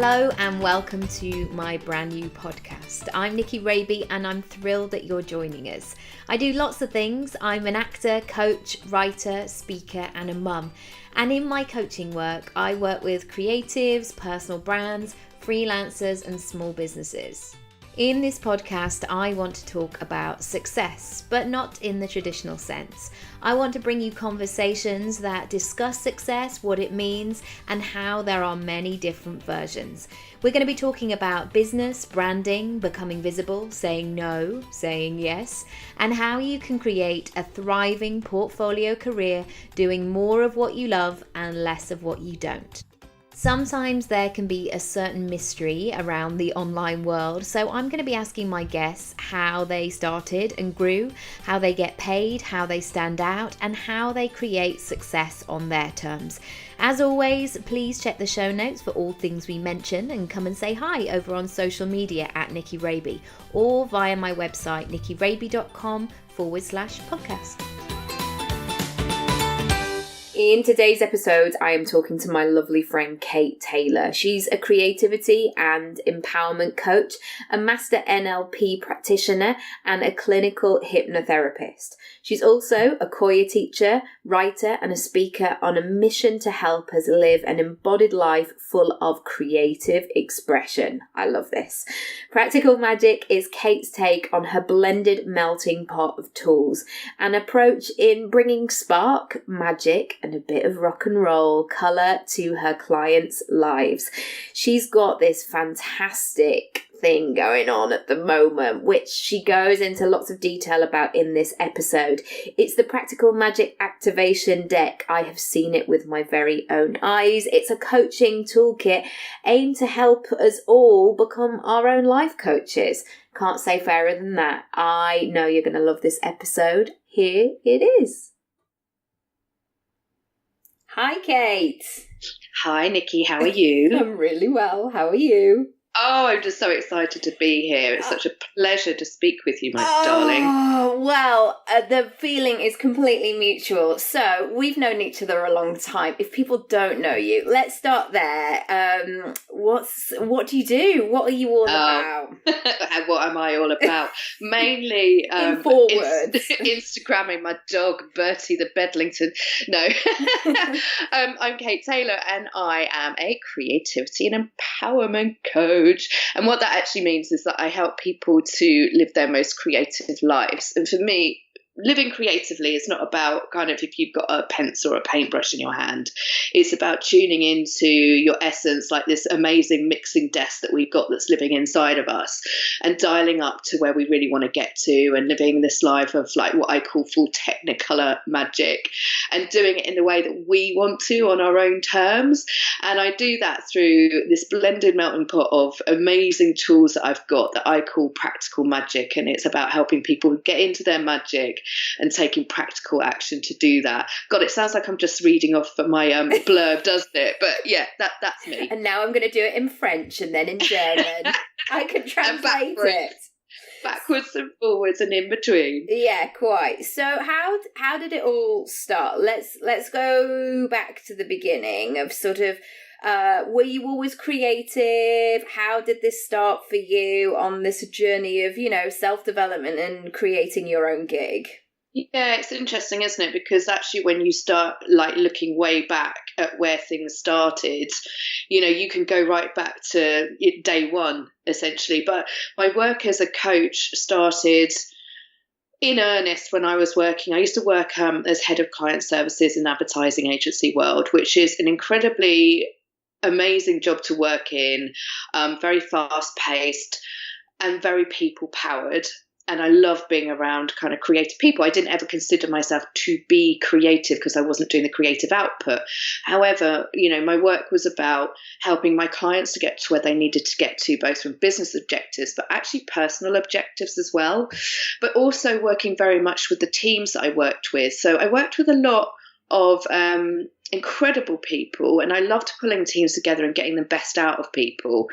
Hello and welcome to my brand new podcast. I'm Nicky Raby and I'm thrilled that you're joining us. I do lots of things. I'm an actor, coach, writer, speaker and a mum. And in my coaching work, I work with creatives, personal brands, freelancers and small businesses. In this podcast, I want to talk about success, but not in the traditional sense. I want to bring you conversations that discuss success, what it means, and how there are many different versions. We're going to be talking about business, branding, becoming visible, saying no, saying yes, and how you can create a thriving portfolio career doing more of what you love and less of what you don't. Sometimes there can be a certain mystery around the online world, so I'm going to be asking my guests how they started and grew, how they get paid, how they stand out, and how they create success on their terms. As always, please check the show notes for all things we mention and come and say hi over on social media at Nicky Raby or via my website nickyraby.com/podcast. In today's episode, I am talking to my lovely friend Kate Taylor. She's a creativity and empowerment coach, a master NLP practitioner, and a clinical hypnotherapist. She's also a choir teacher, writer, and a speaker on a mission to help us live an embodied life full of creative expression. I love this. Practical Magic is Kate's take on her blended melting pot of tools, an approach in bringing spark, magic, and a bit of rock and roll colour to her clients' lives. She's got this fantastic thing going on at the moment, which she goes into lots of detail about in this episode. It's the Practical Magic Activation Deck. I have seen it with my very own eyes. It's a coaching toolkit aimed to help us all become our own life coaches. Can't say fairer than that. I know you're going to love this episode. Here it is. Hi, Kate. Hi, Nikki. How are you? I'm really well. How are you? Oh, I'm just so excited to be here. It's such a pleasure to speak with you, my darling. Oh, well, the feeling is completely mutual. So, we've known each other a long time. If people don't know you, let's start there. What do you do? What are you all about? What am I all about? Mainly in 4 words. Instagramming my dog, Bertie the Bedlington. No. I'm Kate Taylor and I am a creativity and empowerment coach. And what that actually means is that I help people to live their most creative lives. And for me, living creatively is not about kind of if you've got a pencil or a paintbrush in your hand. It's about tuning into your essence, like this amazing mixing desk that we've got that's living inside of us, and dialing up to where we really want to get to, and living this life of like what I call full technicolor magic, and doing it in the way that we want to on our own terms. And I do that through this blended melting pot of amazing tools that I've got that I call Practical Magic. And it's about helping people get into their magic and taking practical action to do that. God, it sounds like I'm just reading off my blurb, doesn't it? But yeah, that's me. And now I'm going to do it in French and then in German. I can translate it. Backwards and forwards and in between. Yeah, quite. So how did it all start? Let's go back to the beginning of sort of were you always creative? How did this start for you on this journey of, self-development and creating your own gig? Yeah, it's interesting, isn't it? Because actually when you start like looking way back at where things started, you can go right back to day one, essentially. But my work as a coach started in earnest when I was working. I used to work as head of client services in advertising agency world, which is an incredibly amazing job to work in, very fast paced and very people powered. And I love being around kind of creative people. I didn't ever consider myself to be creative because I wasn't doing the creative output. However, my work was about helping my clients to get to where they needed to get to, both from business objectives, but actually personal objectives as well. But also working very much with the teams that I worked with. So I worked with a lot of incredible people, and I loved pulling teams together and getting the best out of people.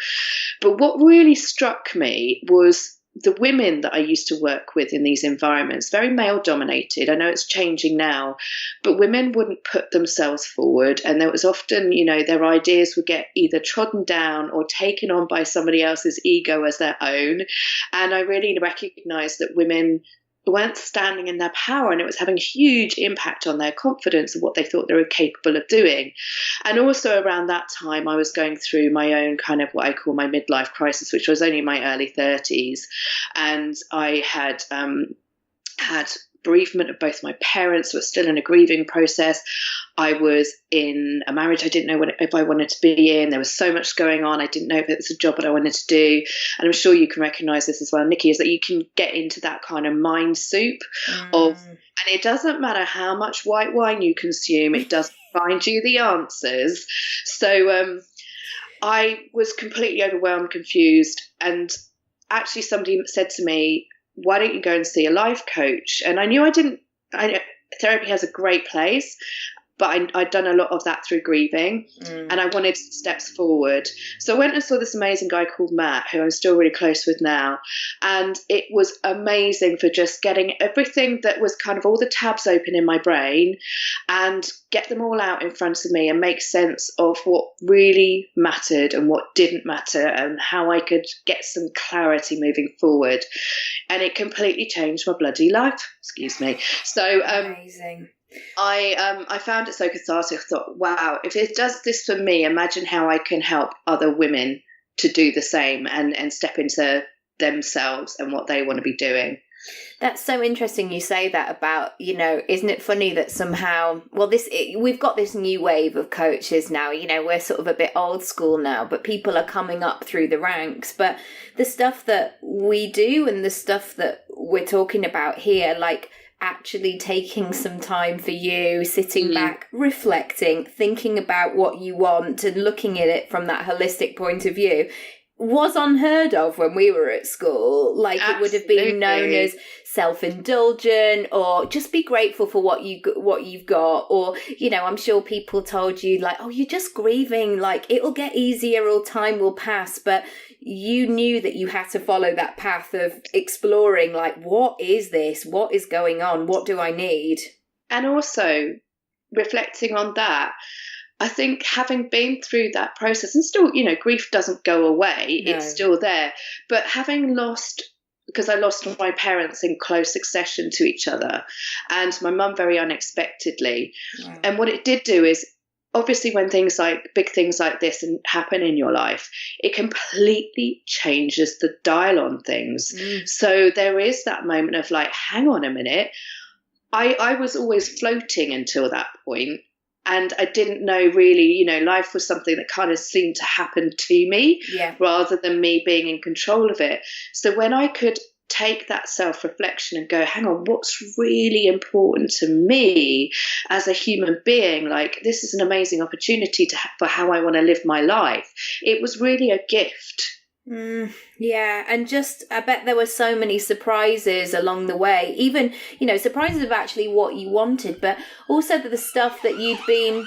But what really struck me was the women that I used to work with in these environments, very male dominated. I know it's changing now, but women wouldn't put themselves forward. And there was often, their ideas would get either trodden down or taken on by somebody else's ego as their own. And I really recognized that women weren't standing in their power, and it was having a huge impact on their confidence and what they thought they were capable of doing. And also around that time, I was going through my own kind of what I call my midlife crisis, which was only in my early 30s. And I had had bereavement of both my parents, so I was still in a grieving process. I was in a marriage I didn't know if I wanted to be in. There was so much going on. I didn't know if it was a job that I wanted to do. And I'm sure you can recognise this as well, Nikki, is that you can get into that kind of mind soup of, and it doesn't matter how much white wine you consume, it doesn't find you the answers. So I was completely overwhelmed, confused. And actually somebody said to me, why don't you go and see a life coach? And I knew therapy has a great place, but I'd done a lot of that through grieving, and I wanted steps forward. So I went and saw this amazing guy called Matt, who I'm still really close with now. And it was amazing for just getting everything that was kind of all the tabs open in my brain and get them all out in front of me and make sense of what really mattered and what didn't matter and how I could get some clarity moving forward. And it completely changed my bloody life. Excuse me. So amazing. I found it so cathartic. I thought, wow, if it does this for me, imagine how I can help other women to do the same and step into themselves and what they want to be doing. That's so interesting you say that about, isn't it funny that somehow, we've got this new wave of coaches now, we're sort of a bit old school now, but people are coming up through the ranks. But the stuff that we do and the stuff that we're talking about here, like actually taking some time for you, sitting back, reflecting, thinking about what you want and looking at it from that holistic point of view, was unheard of when we were at school. Like, absolutely. It would have been known as self-indulgent, or just be grateful for what you've got. Or, I'm sure people told you, like, oh, you're just grieving, like it'll get easier or time will pass. But you knew that you had to follow that path of exploring, like, what is this? What is going on? What do I need? And also reflecting on that, I think having been through that process, and still, grief doesn't go away, no. It's still there. But having because I lost my parents in close succession to each other, and my mum very unexpectedly. Wow. And what it did do is, obviously, when big things like this happen in your life, it completely changes the dial on things. So there is that moment of like, hang on a minute. I was always floating until that point. And I didn't know really, life was something that kind of seemed to happen to me rather than me being in control of it. So when I could take that self-reflection and go, hang on, what's really important to me as a human being? Like, this is an amazing opportunity for how I want to live my life. It was really a gift. Yeah, and just I bet there were so many surprises along the way, even surprises of actually what you wanted, but also the stuff that you'd been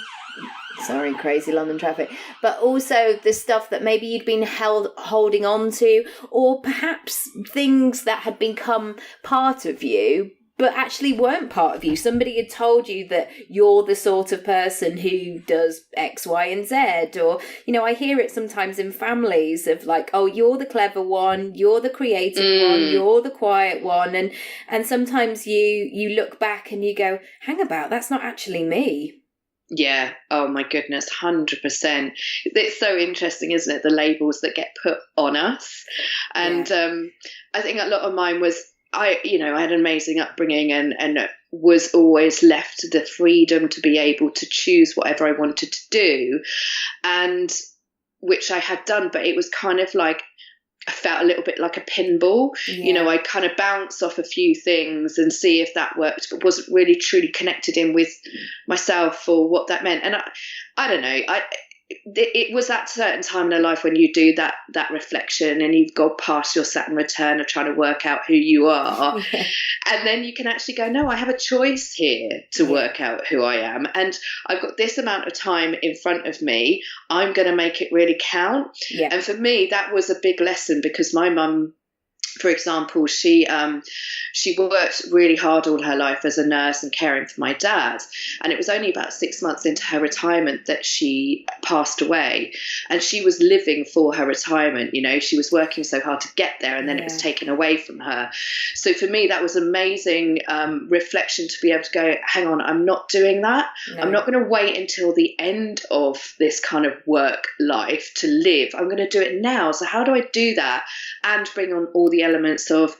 crazy London traffic, but also the stuff that maybe you'd been holding on to, or perhaps things that had become part of you but actually weren't part of you. Somebody had told you that you're the sort of person who does X, Y, and Z. Or, I hear it sometimes in families of like, oh, you're the clever one, you're the creative one, you're the quiet one. And sometimes you look back and you go, hang about, that's not actually me. Yeah. Oh my goodness. 100%. It's so interesting, isn't it? The labels that get put on us. And I think a lot of mine was, I had an amazing upbringing and was always left the freedom to be able to choose whatever I wanted to do, and which I had done, but it was kind of like, I felt a little bit like a pinball. I kind of bounce off a few things and see if that worked, but wasn't really truly connected in with myself or what that meant. And I don't know, it was that certain time in their life when you do that reflection and you've got past your Saturn return of trying to work out who you are. And then you can actually go, no, I have a choice here to work out who I am. And I've got this amount of time in front of me. I'm going to make it really count. And for me, that was a big lesson, because my mum for example, she worked really hard all her life as a nurse and caring for my dad. And it was only about 6 months into her retirement that she passed away. And she was living for her retirement. You know, she was working so hard to get there, and then it was taken away from her. So for me, that was amazing reflection to be able to go, hang on, I'm not doing that. No. I'm not going to wait until the end of this kind of work life to live. I'm going to do it now. So how do I do that and bring on all the elements of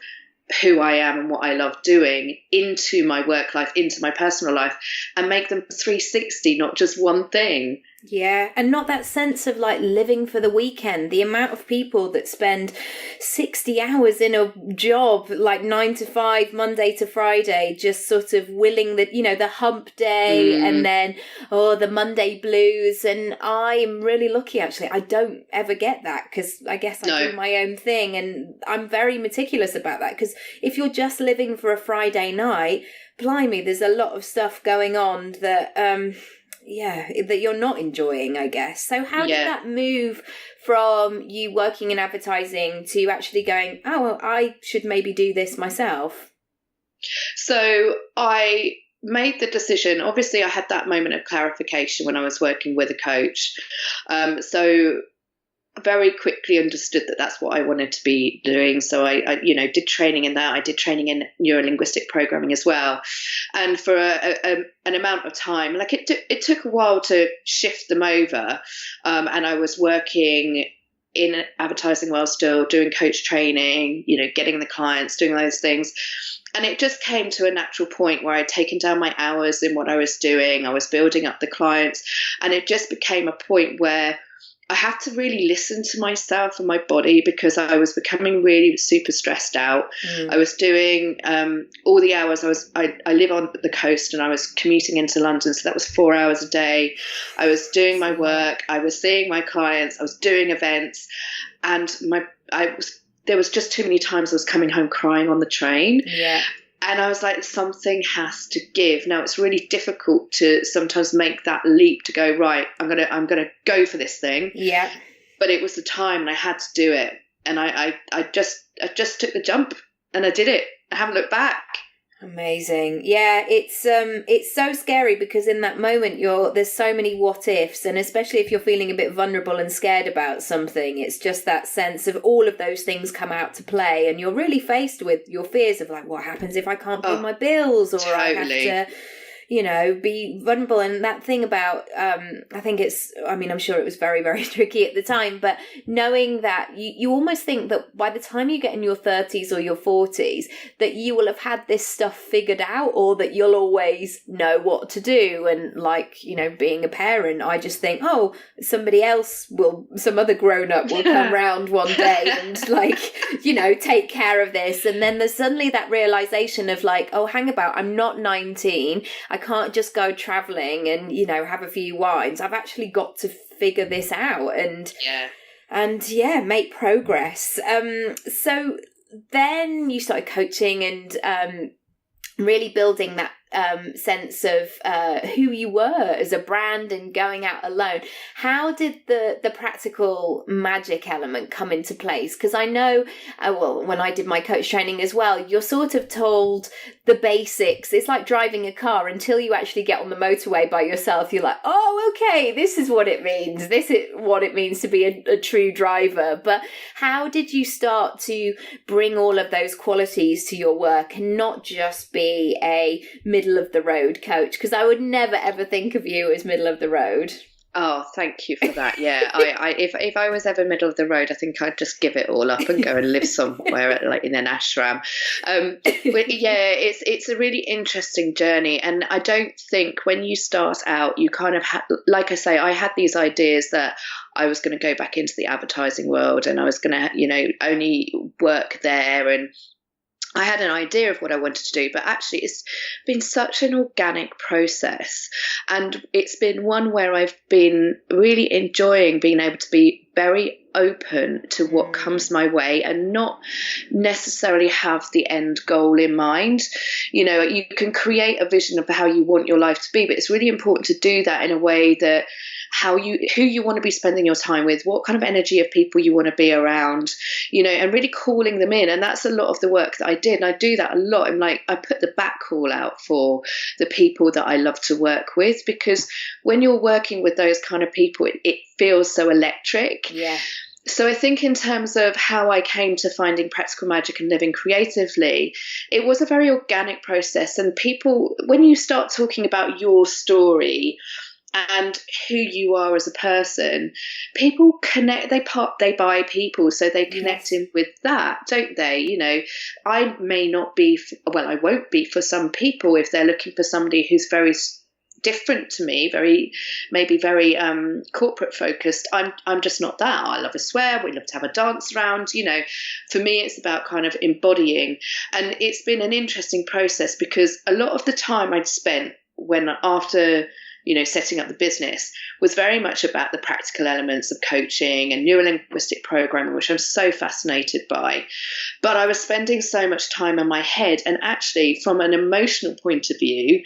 who I am and what I love doing into my work life, into my personal life, and make them 360, not just one thing. Yeah, and not that sense of like living for the weekend. The amount of people that spend 60 hours in a job, like 9 to 5, Monday to Friday, just sort of willing that, you know, the hump day and then, the Monday blues. And I'm really lucky, actually. I don't ever get that because I guess I do my own thing. And I'm very meticulous about that because if you're just living for a Friday night, blimey, there's a lot of stuff going on that... that you're not enjoying, I guess. So how did that move from you working in advertising to actually going, oh, well, I should maybe do this myself? So I made the decision. Obviously, I had that moment of clarification when I was working with a coach. So very quickly understood that that's what I wanted to be doing. So I did training in that. I did training in neurolinguistic programming as well. And for an amount of time, like it took a while to shift them over. And I was working in advertising while still doing coach training, getting the clients, doing those things. And it just came to a natural point where I'd taken down my hours in what I was doing. I was building up the clients. And it just became a point where I had to really listen to myself and my body because I was becoming really super stressed out. I was doing all the hours. I live on the coast and I was commuting into London. So that was 4 hours a day. I was doing my work. I was seeing my clients. I was doing events. And there was just too many times I was coming home crying on the train. Yeah. And I was like, something has to give. Now, it's really difficult to sometimes make that leap to go, right, I'm gonna go for this thing. Yeah. But it was the time and I had to do it. And I just took the jump and I did it. I haven't looked back. Amazing. Yeah, it's so scary because in that moment there's so many what ifs, and especially if you're feeling a bit vulnerable and scared about something, it's just that sense of all of those things come out to play and you're really faced with your fears of like, what happens if I can't pay my bills, or totally. I have to be vulnerable. And that thing about, I'm sure it was very, very tricky at the time, but knowing that you almost think that by the time you get in your 30s or your 40s, that you will have had this stuff figured out, or that you'll always know what to do. And like, being a parent, I just think, some other grown up will come round one day and take care of this. And then there's suddenly that realization of like, hang about, I'm not 19. I can't just go traveling and, have a few wines. I've actually got to figure this out and make progress. So then you started coaching and really building that sense of who you were as a brand and going out alone. How did the practical magic element come into place? Because I know, when I did my coach training as well, you're sort of told the basics. It's like driving a car until you actually get on the motorway by yourself. You're like, okay, this is what it means. This is what it means to be a true driver. But how did you start to bring all of those qualities to your work and not just be a middle of the road coach? Because I would never ever think of you as middle of the road. Oh, thank you for that. Yeah, if I was ever middle of the road, I think I'd just give it all up and go and live somewhere like in an ashram. But yeah, it's a really interesting journey, and I don't think when you start out, you kind of like I say, I had these ideas that I was going to go back into the advertising world, and I was going to, only work there, and I had an idea of what I wanted to do, but actually it's been such an organic process, and it's been one where I've been really enjoying being able to be very open to what comes my way and not necessarily have the end goal in mind. You know, you can create a vision of how you want your life to be, but it's really important to do that in a way that who you want to be spending your time with, what kind of energy of people you want to be around, you know, and really calling them in. And that's a lot of the work that I did. And I do that a lot. I'm like, I put the back call out for the people that I love to work with, because when you're working with those kind of people, it feels so electric. Yeah. So I think in terms of how I came to finding practical magic and living creatively, it was a very organic process. And people, when you start talking about your story and who you are as a person, people connect, they buy people, so they connect in with that, don't they? You know, I may not be, I won't be for some people if they're looking for somebody who's very different to me, maybe very corporate focused. I'm just not that. I love a swear, we love to have a dance around, you know. For me, it's about kind of embodying. And it's been an interesting process, because a lot of the time I'd spent after you know, setting up the business was very much about the practical elements of coaching and neurolinguistic programming, which I'm so fascinated by. But I was spending so much time in my head, and actually from an emotional point of view,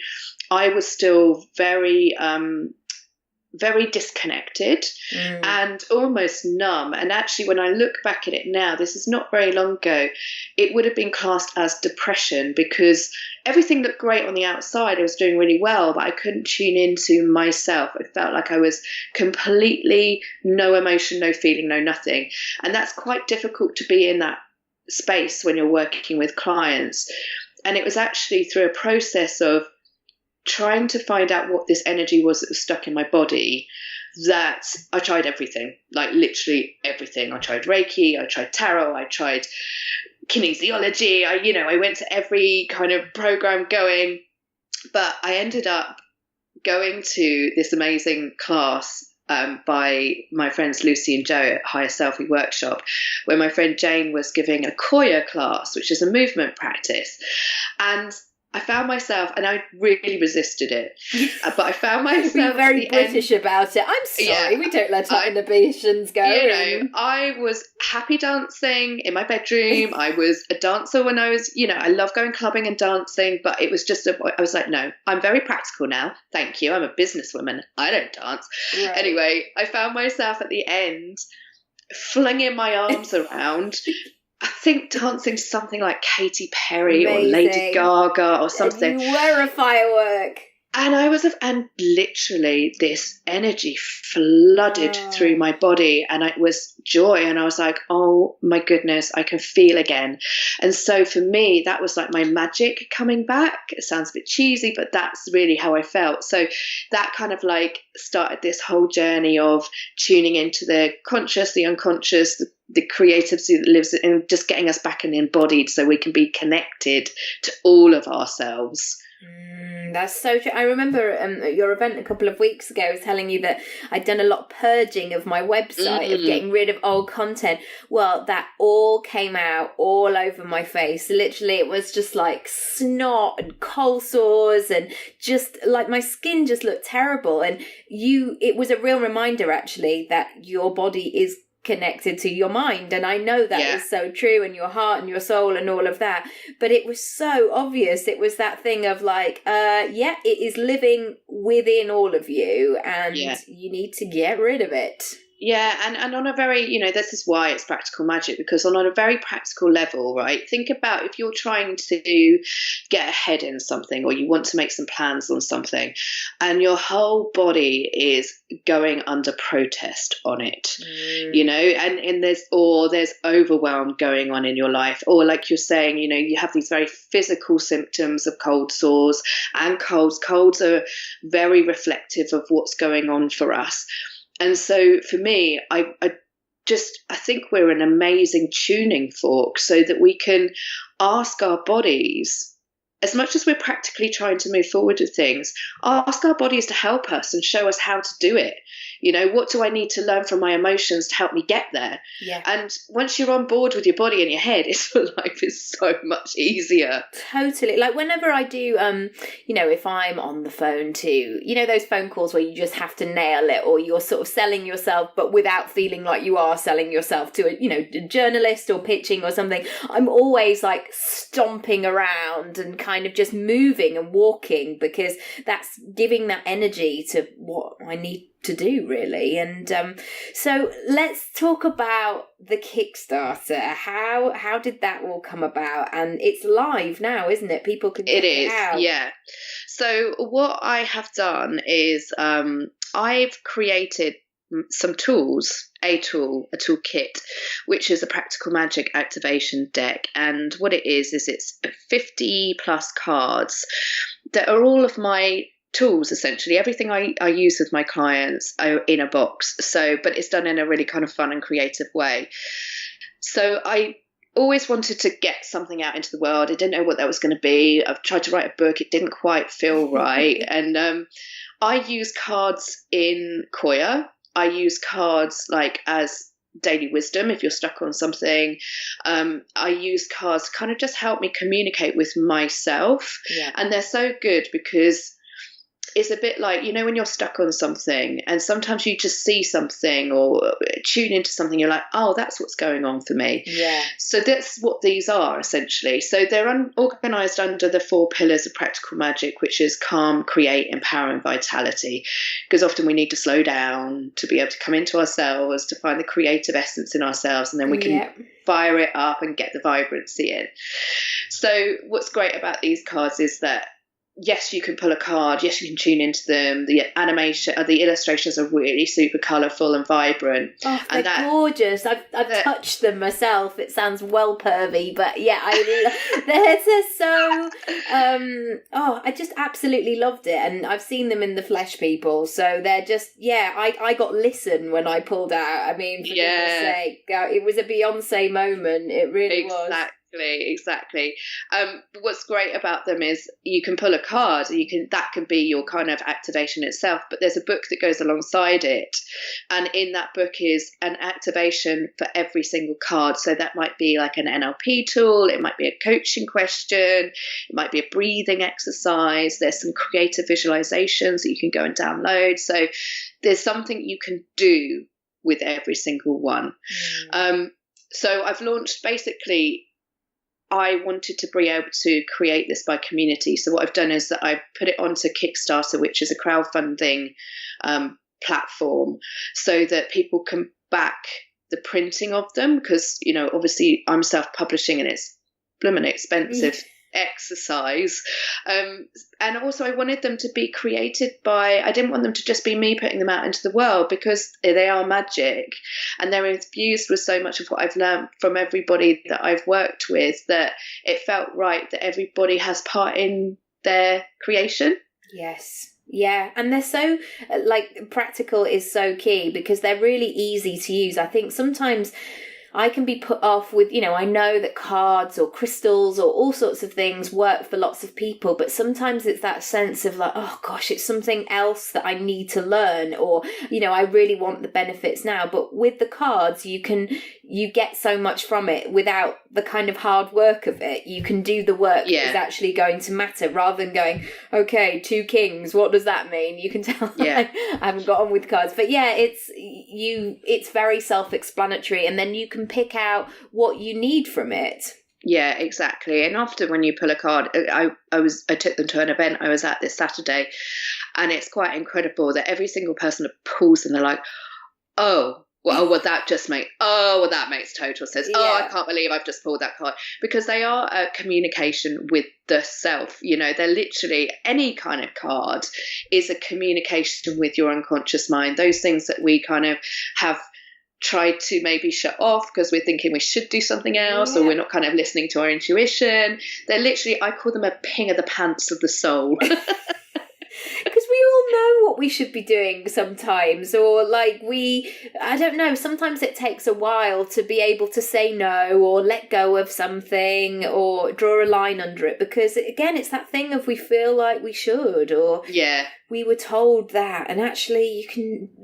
I was still very disconnected and almost numb. And actually, when I look back at it now, this is not very long ago, it would have been classed as depression, because everything looked great on the outside. I was doing really well, but I couldn't tune into myself. It felt like I was completely no emotion, no feeling, no nothing. And that's quite difficult to be in that space when you're working with clients. And it was actually through a process of trying to find out what this energy was that was stuck in my body that I tried everything, like literally everything. I tried Reiki, I tried tarot, I tried kinesiology. I went to every kind of program going, but I ended up going to this amazing class by my friends Lucy and Joe at Higher Selfie Workshop, where my friend Jane was giving a Koya class, which is a movement practice. And I found myself, and I really resisted it, but I found myself We're very British about it. I'm sorry, we don't let our inhibitions go. I was happy dancing in my bedroom. I was a dancer when I was, I love going clubbing and dancing, but it was just, I was like, no, I'm very practical now. Thank you. I'm a businesswoman. I don't dance. Right. Anyway, I found myself at the end flinging my arms around. I think dancing something like Katy Perry or Lady Gaga or something. You were a firework. And and literally this energy flooded through my body, and it was joy. And I was like, oh my goodness, I can feel again. And so for me, that was like my magic coming back. It sounds a bit cheesy, but that's really how I felt. So that kind of like started this whole journey of tuning into the conscious, the unconscious, the creativity that lives in, just getting us back in the embodied so we can be connected to all of ourselves. That's so true. I remember at your event a couple of weeks ago, I was telling you that I'd done a lot of purging of my website, of getting rid of old content. Well, that all came out all over my face. Literally, it was just like snot and cold sores, and just like my skin just looked terrible. And it was a real reminder actually that your body is connected to your mind, and I know that is so true, and your heart and your soul and all of that, but it was so obvious. It was that thing of like it is living within all of you, and you need to get rid of it. And on a very, this is why it's practical magic, because on a very practical level, right, think about if you're trying to get ahead in something, or you want to make some plans on something, and your whole body is going under protest on it, and there's overwhelm going on in your life, or like you're saying, you have these very physical symptoms of cold sores and colds. Colds are very reflective of what's going on for us. And so for me, I think we're an amazing tuning fork, so that we can ask our bodies, as much as we're practically trying to move forward with things, ask our bodies to help us and show us how to do it. What do I need to learn from my emotions to help me get there? Yeah. And once you're on board with your body and your head, life is so much easier. Totally. Like whenever I do, if I'm on the phone to, those phone calls where you just have to nail it, or you're sort of selling yourself, but without feeling like you are selling yourself to a journalist or pitching or something, I'm always like stomping around and kind of just moving and walking, because that's giving that energy to what I need to do, really. And so let's talk about the Kickstarter. How did that all come about? And it's live now, isn't it? People can check it out. Yeah. So what I have done is I've created some tools, a toolkit, which is a practical magic activation deck. And what it is it's 50 plus cards that are all of my tools, essentially. Everything I use with my clients are in a box. But it's done in a really kind of fun and creative way. So I always wanted to get something out into the world. I didn't know what that was going to be. I've tried to write a book. It didn't quite feel right. And I use cards in Koya. I use cards like as daily wisdom if you're stuck on something. I use cards to kind of just help me communicate with myself. Yeah. And they're so good because it's a bit like, when you're stuck on something and sometimes you just see something or tune into something, you're like, oh, that's what's going on for me. Yeah. So that's what these are, essentially. So they're organized under the 4 pillars of practical magic, which is calm, create, empower, and vitality. Because often we need to slow down to be able to come into ourselves, to find the creative essence in ourselves, and then we can fire it up and get the vibrancy in. So what's great about these cards is that yes, you can pull a card. Yes, you can tune into them. The animation, the illustrations are really super colourful and vibrant. Oh, they're gorgeous. I've touched them myself. It sounds well pervy, but yeah, they're just so. I just absolutely loved it, and I've seen them in the flesh, people. So they're just I got listen when I pulled out. I mean, for goodness sake, it was a Beyonce moment. It really was. Exactly. What's great about them is you can pull a card, that can be your kind of activation itself, but there's a book that goes alongside it, and in that book is an activation for every single card. So that might be like an NLP tool, it might be a coaching question, it might be a breathing exercise, there's some creative visualizations that you can go and download. So there's something you can do with every single one. So I've launched, basically I wanted to be able to create this by community. So what I've done is that I put it onto Kickstarter, which is a crowdfunding platform, so that people can back the printing of them. Because, obviously I'm self-publishing and it's blooming expensive exercise. And also I wanted them to be created I didn't want them to just be me putting them out into the world, because they are magic and they're infused with so much of what I've learned from everybody that I've worked with, that it felt right that everybody has part in their creation. Yes. Yeah, and they're so, practical is so key, because they're really easy to use. I think sometimes I can be put off with, I know that cards or crystals or all sorts of things work for lots of people, but sometimes it's that sense of like, oh gosh, it's something else that I need to learn, or, I really want the benefits now. But with the cards, you get so much from it without the kind of hard work of it. You can do the work that is actually going to matter, rather than going, okay, 2 kings, what does that mean? You can tell I haven't got on with cards. But it's very self-explanatory, and then you can pick out what you need from it. Yeah, exactly. And often when you pull a card, I took them to an event I was at this Saturday, and it's quite incredible that every single person that pulls them, they're like, that makes total sense. Yeah. Oh, I can't believe I've just pulled that card. Because they are a communication with the self. They're literally, any kind of card is a communication with your unconscious mind. Those things that we kind of have tried to maybe shut off because we're thinking we should do something else, or we're not kind of listening to our intuition. They're literally, I call them a ping of the pants of the soul. Because we all know what we should be doing sometimes, or like I don't know, sometimes it takes a while to be able to say no or let go of something or draw a line under it, because again, it's that thing of we feel like we should, or we were told that. And actually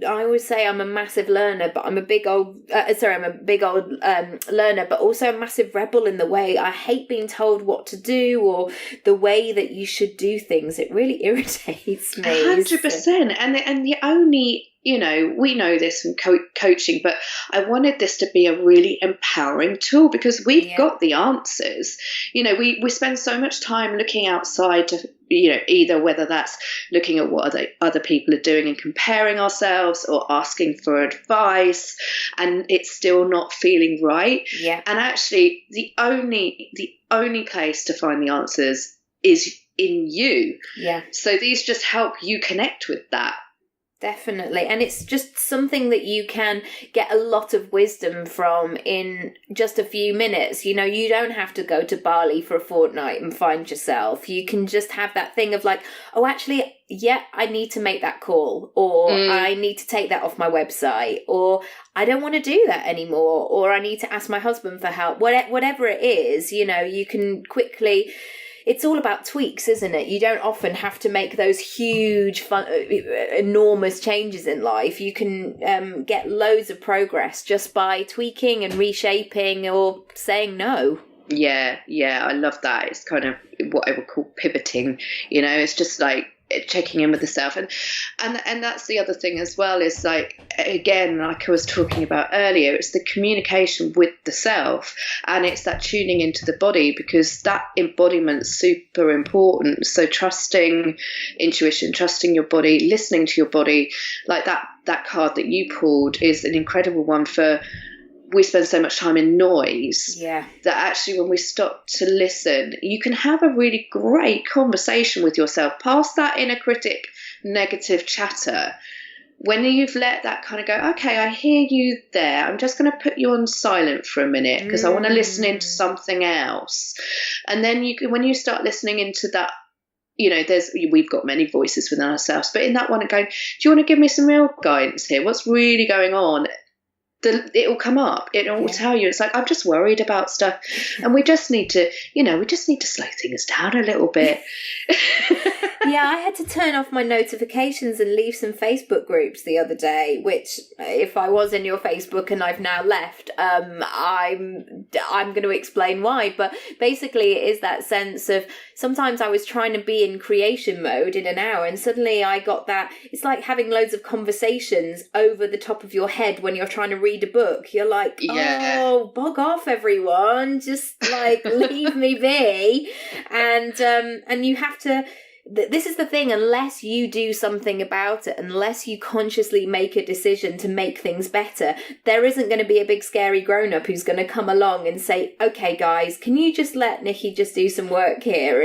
I always say I'm a massive learner, but I'm a big old learner, but also a massive rebel in the way. I hate being told what to do or the way that you should do things. It really irritates me. 100%. And the only, we know this from coaching, but I wanted this to be a really empowering tool, because we've got the answers. We spend so much time looking outside to, either whether that's looking at what other people are doing and comparing ourselves, or asking for advice, and it's still not feeling right. Yeah. And actually the only place to find the answers is in you. Yeah. So these just help you connect with that. Definitely. And it's just something that you can get a lot of wisdom from in just a few minutes. You don't have to go to Bali for a fortnight and find yourself. You can just have that thing of like, oh, actually, I need to make that call, or I need to take that off my website, or I don't want to do that anymore, or I need to ask my husband for help. Whatever it is, you can quickly... It's all about tweaks, isn't it? You don't often have to make those huge, enormous changes in life. You can get loads of progress just by tweaking and reshaping or saying no. Yeah, I love that. It's kind of what I would call pivoting. It's just like checking in with the self, and that's the other thing as well, is like, again, like I was talking about earlier, it's the communication with the self, and it's that tuning into the body, because that embodiment's super important. So trusting intuition, trusting your body, listening to your body, like that card that you pulled is an incredible one for... We spend so much time in noise that actually when we stop to listen, you can have a really great conversation with yourself past that inner critic negative chatter. When you've let that kind of go, okay, I hear you there. I'm just going to put you on silent for a minute because I want to listen into something else. And then when you start listening into that, we've got many voices within ourselves, but in that one going, do you want to give me some real guidance here? What's really going on? It will come up. It will tell you. It's like, I'm just worried about stuff, and we just need to, slow things down a little bit. I had to turn off my notifications and leave some Facebook groups the other day, which if I was in your Facebook and I've now left, I'm going to explain why. But basically it is that sense of, sometimes I was trying to be in creation mode in an hour, and suddenly I got that, it's like having loads of conversations over the top of your head when you're trying to read a book. You're like, oh, bog off everyone, just like leave me be. And you have to, this is the thing, unless you do something about it, unless you consciously make a decision to make things better, there isn't going to be a big scary grown-up who's going to come along and say, okay guys, can you just let Nicky just do some work here?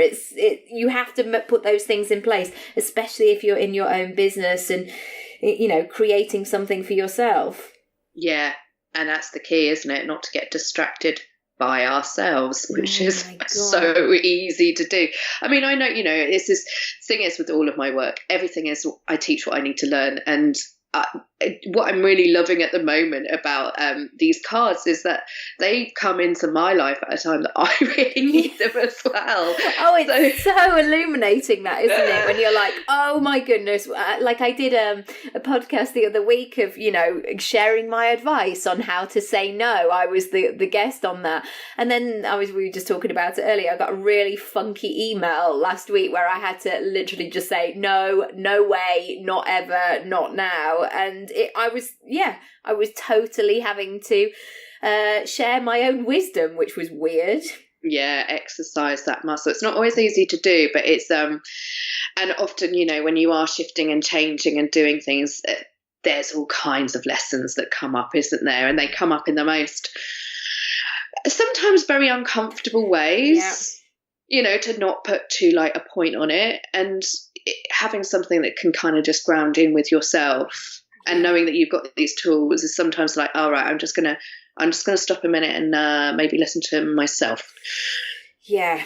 You have to put those things in place, especially if you're in your own business and creating something for yourself. Yeah, and that's the key, isn't it? Not to get distracted by ourselves, which is so easy to do. I mean, I know, it's this thing is with all of my work, everything is, I teach what I need to learn. And what I'm really loving at the moment about these cards is that they come into my life at a time that I really need them as well. Oh, it's so illuminating, that, isn't it? When you're like, oh my goodness. Like I did a podcast the other week of, sharing my advice on how to say no. I was the guest on that. And then we were just talking about it earlier. I got a really funky email last week where I had to literally just say, no way, not ever, not now. And I was totally having to share my own wisdom, which was weird. Yeah, exercise that muscle. It's not always easy to do, but it's and often, when you are shifting and changing and doing things, there's all kinds of lessons that come up, isn't there? And they come up in the most sometimes very uncomfortable ways. To not put too light a point on it, and having something that can kind of just ground in with yourself. And knowing that you've got these tools is sometimes like, all right, I'm just gonna stop a minute and maybe listen to myself. Yeah.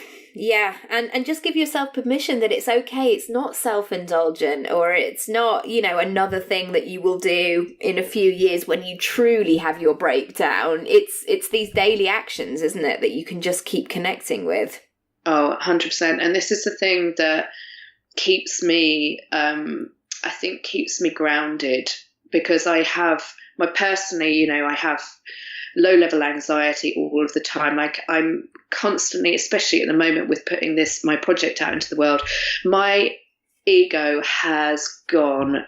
And just give yourself permission that it's okay. It's not self-indulgent, or it's not, another thing that you will do in a few years when you truly have your breakdown. It's these daily actions, isn't it, that you can just keep connecting with. Oh, 100%. And this is the thing that keeps me, I think keeps me grounded, because I have I have low level anxiety all of the time. Like, I'm constantly, especially at the moment with putting my project out into the world, my ego has gone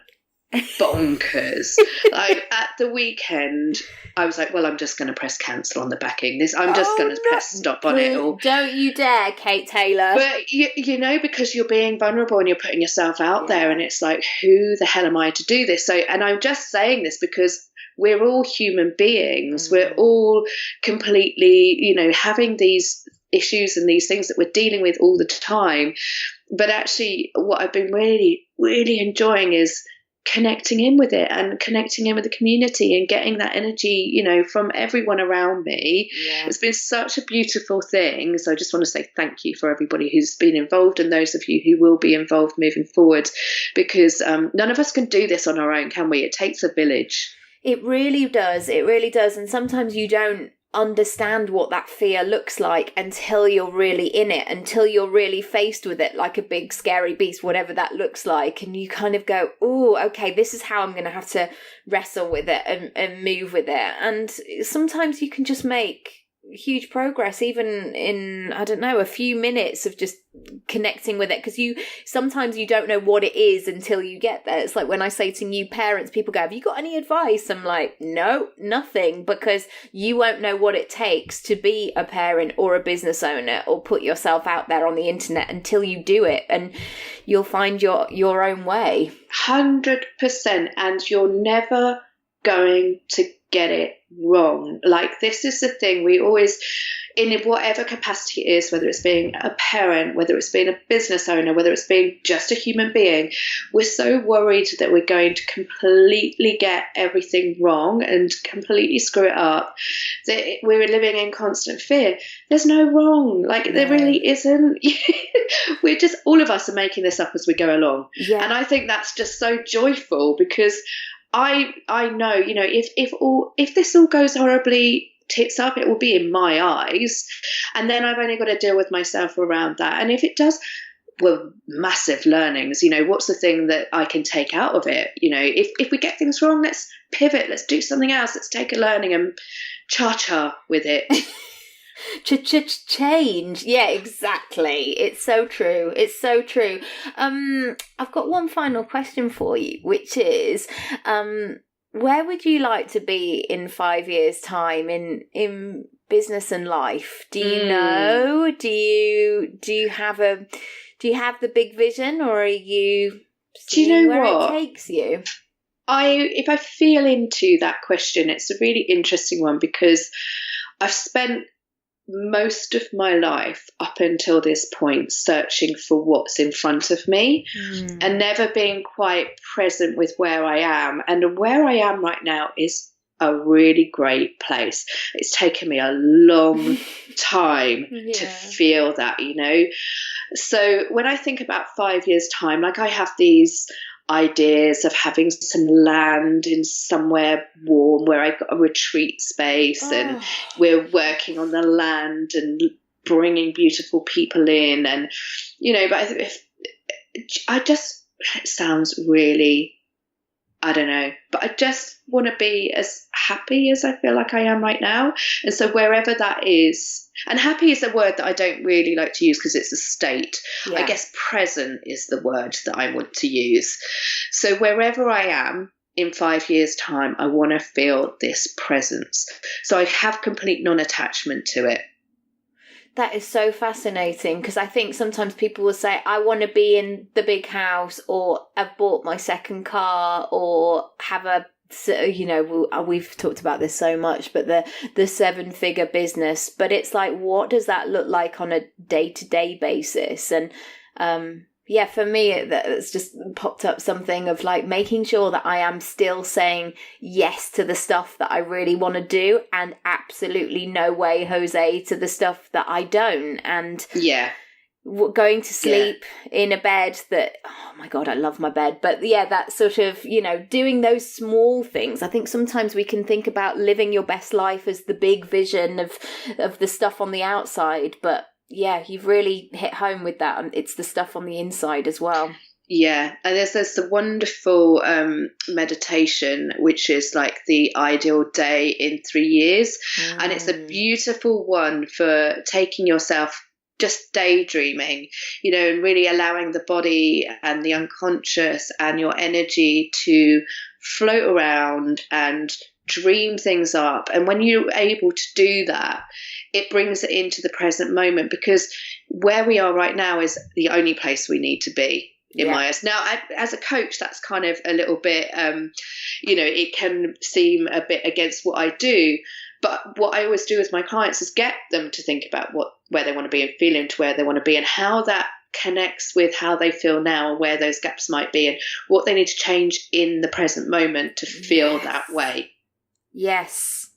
bonkers. Like, at the weekend, I was like, well, I'm just going to press cancel on the backing. I'm just going to press stop on it all. Don't you dare, Kate Taylor. But, because you're being vulnerable and you're putting yourself out there, and it's like, who the hell am I to do this? So, and I'm just saying this because we're all human beings. We're all completely, having these issues and these things that we're dealing with all the time. But actually, what I've been really, really enjoying is connecting in with it and connecting in with the community and getting that energy, from everyone around me. Yeah. It's been such a beautiful thing. So I just want to say thank you for everybody who's been involved, and those of you who will be involved moving forward, because none of us can do this on our own, can we? It takes a village. It really does. It really does. And sometimes you don't understand what that fear looks like until you're really in it, until you're really faced with it like a big scary beast, whatever that looks like. And you kind of go, oh, okay, this is how I'm going to have to wrestle with it and move with it. And sometimes you can just make huge progress even in, I don't know, a few minutes of just connecting with it, because sometimes you don't know what it is until you get there. It's like when I say to new parents, people go, have you got any advice? I'm like, no, nothing, because you won't know what it takes to be a parent or a business owner or put yourself out there on the internet until you do it, and you'll find your own way. 100%. And you're never going to get it wrong. Like, this is the thing, we always, in whatever capacity it is, whether it's being a parent, whether it's being a business owner, whether it's being just a human being, we're so worried that we're going to completely get everything wrong and completely screw it up, that we're living in constant fear. There's no wrong. Like, there really isn't. We're just, all of us are making this up as we go along. Yeah. And I think that's just so joyful, because I know, if this all goes horribly tits up, it will be in my eyes, and then I've only got to deal with myself around that. And if it does, well, massive learnings. What's the thing that I can take out of it? If we get things wrong, let's pivot, let's do something else, let's take a learning and cha-cha with it. Change. Yeah, exactly. It's so true. I've got one final question for you, which is, where would you like to be in 5 years' time in business and life? Do you know? Do you have the big vision, or are you seeing where it takes you? If I feel into that question, it's a really interesting one, because I've spent most of my life up until this point searching for what's in front of me and never being quite present with where I am. And where I am right now is a really great place. It's taken me a long time to feel that, So when I think about 5 years' time, like, I have these ideas of having some land in somewhere warm where I got a retreat space, and we're working on the land and bringing beautiful people in, and but it sounds really, I don't know, but I just want to be as happy as I feel like I am right now. And so wherever that is, and happy is a word that I don't really like to use because it's a state. Yeah. I guess present is the word that I want to use. So wherever I am in 5 years' time, I want to feel this presence. So I have complete non-attachment to it. That is so fascinating, because I think sometimes people will say, I want to be in the big house, or I've bought my second car, or have a, we've talked about this so much, but the 7-figure business. But it's like, what does that look like on a day-to-day basis? And Yeah, for me, it's just popped up something of like making sure that I am still saying yes to the stuff that I really want to do, and absolutely no way, Jose, to the stuff that I don't. And going to sleep in a bed that, oh my God, I love my bed. But yeah, that sort of, doing those small things. I think sometimes we can think about living your best life as the big vision of the stuff on the outside. But yeah, you've really hit home with that. And it's the stuff on the inside as well. Yeah, and there's the wonderful meditation, which is like the ideal day in 3 years. And it's a beautiful one for taking yourself just daydreaming, and really allowing the body and the unconscious and your energy to float around and dream things up. And when you're able to do that, it brings it into the present moment, because where we are right now is the only place we need to be, in my eyes. Now, as a coach, that's kind of a little bit, it can seem a bit against what I do. But what I always do with my clients is get them to think about where they want to be and feel into where they want to be, and how that connects with how they feel now and where those gaps might be and what they need to change in the present moment to feel that way. Yes.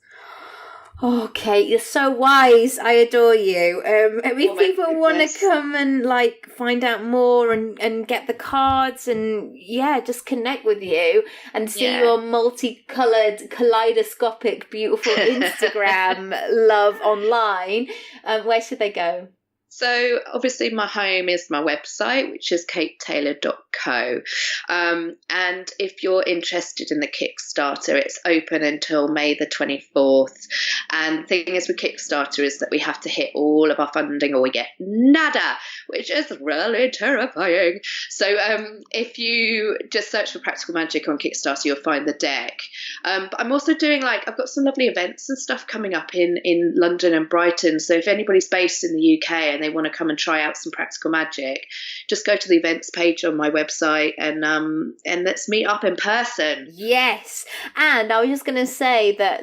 Oh, Kate, you're so wise. I adore you. If people want to come and find out more and get the cards and just connect with you and see your multicolored, kaleidoscopic, beautiful Instagram love online, where should they go? So obviously my home is my website, which is katetaylor.co. And if you're interested in the Kickstarter, it's open until May the 24th. And the thing is with Kickstarter is that we have to hit all of our funding or we get nada, which is really terrifying. So if you just search for Practical Magic on Kickstarter, you'll find the deck. But I'm also doing I've got some lovely events and stuff coming up in London and Brighton. So if anybody's based in the UK and they want to come and try out some Practical Magic, just go to the events page on my website and let's meet up in person. Yes. And I was just going to say that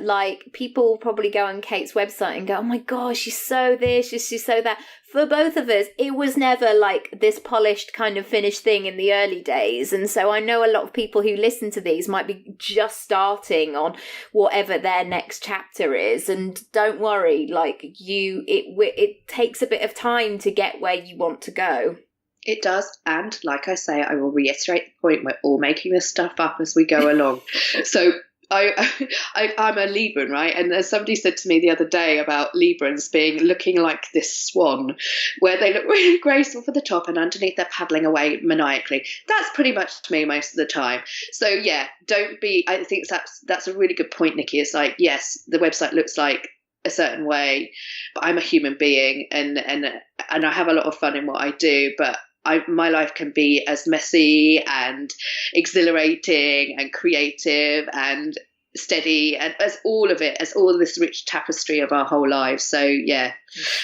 people probably go on Kate's website and go, oh my gosh, she's so this, she's so that. For both of us, it was never this polished kind of finished thing in the early days. And so I know a lot of people who listen to these might be just starting on whatever their next chapter is. And don't worry, it takes a bit of time to get where you want to go. It does. And like I say, I will reiterate the point, we're all making this stuff up as we go along. So I'm a Libran, right? And as somebody said to me the other day about Librans looking like this swan, where they look really graceful for the top and underneath they're paddling away maniacally. That's pretty much me most of the time. So yeah, don't be. I think that's a really good point, Nikki. It's yes, the website looks like a certain way, but I'm a human being and I have a lot of fun in what I do, but my life can be as messy and exhilarating and creative and steady and as all of this rich tapestry of our whole lives. So yeah,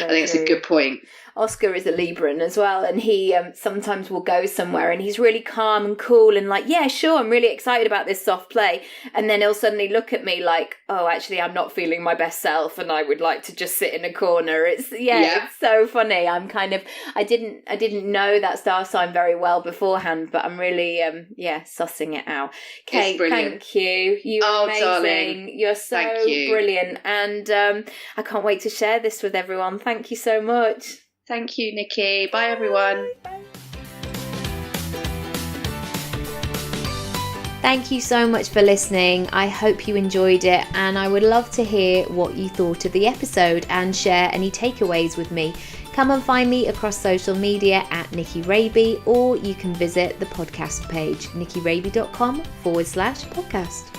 I think it's a good point. Oscar is a Libran as well, and he sometimes will go somewhere and he's really calm and cool and yeah, sure, I'm really excited about this soft play, and then he'll suddenly look at me oh, actually I'm not feeling my best self and I would like to just sit in a corner. It's so funny. I'm kind of I didn't know that star sign very well beforehand, but I'm really sussing it out. Kate, thank you. You're amazing. Darling. You're so brilliant, and I can't wait to share this with everyone. Thank you so much. Thank you, Nikki. Bye, everyone. Bye. Thank you so much for listening. I hope you enjoyed it, and I would love to hear what you thought of the episode and share any takeaways with me. Come and find me across social media at Nicky Raby, or you can visit the podcast page, nickyraby.com/podcast.